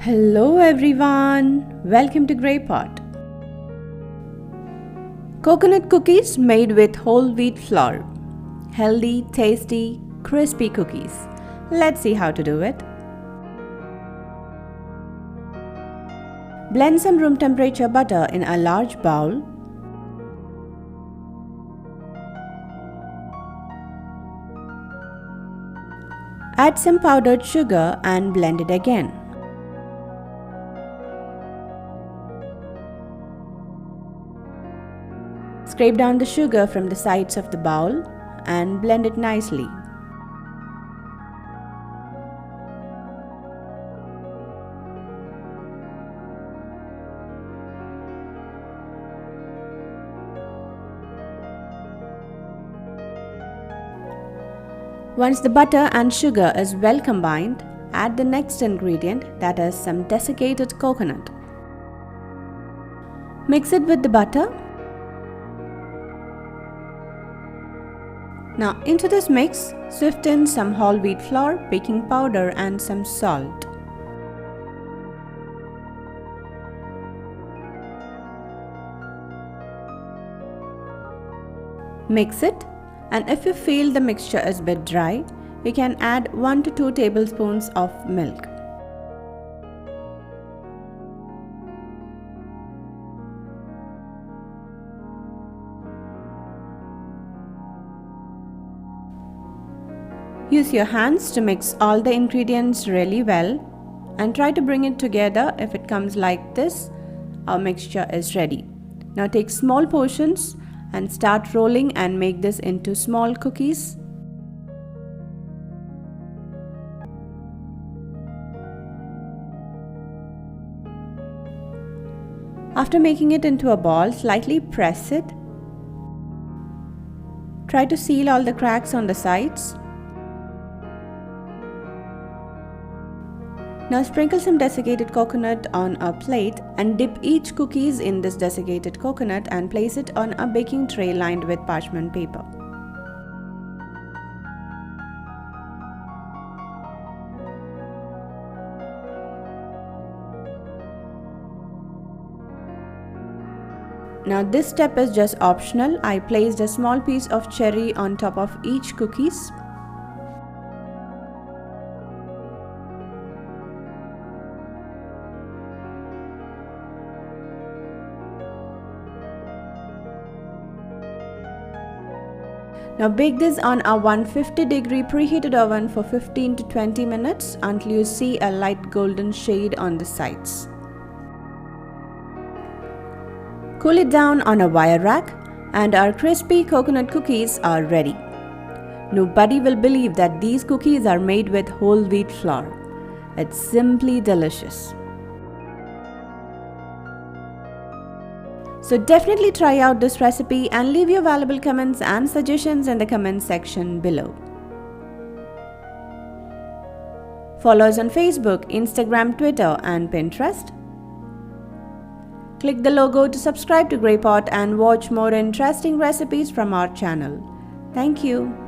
Hello everyone, welcome to Grey Pot. Coconut cookies made with whole wheat flour. Healthy, tasty, crispy cookies. Let's see how to do it. Blend some room temperature butter in a large bowl. Add some powdered sugar and blend it again. Scrape down the sugar from the sides of the bowl and blend it nicely. Once the butter and sugar is well combined, add the next ingredient, that is some desiccated coconut. Mix it with the butter. Now into this mix, sift in some whole wheat flour, baking powder and some salt. Mix it, and if you feel the mixture is a bit dry, you can add 1 to 2 tablespoons of milk. Use your hands to mix all the ingredients really well and try to bring it together. If it comes like this, our mixture is ready. Now take small portions and start rolling and make this into small cookies. After making it into a ball, slightly press it. Try to seal all the cracks on the sides. Now sprinkle some desiccated coconut on a plate and dip each cookies in this desiccated coconut and place it on a baking tray lined with parchment paper. Now this step is just optional. I placed a small piece of cherry on top of each cookies. Now bake this on a 150-degree preheated oven for 15 to 20 minutes until you see a light golden shade on the sides. Cool it down on a wire rack and our crispy coconut cookies are ready. Nobody will believe that these cookies are made with whole wheat flour. It's simply delicious. So definitely try out this recipe and leave your valuable comments and suggestions in the comment section below. Follow us on Facebook, Instagram, Twitter and Pinterest. Click the logo to subscribe to Grey Pot and watch more interesting recipes from our channel. Thank you.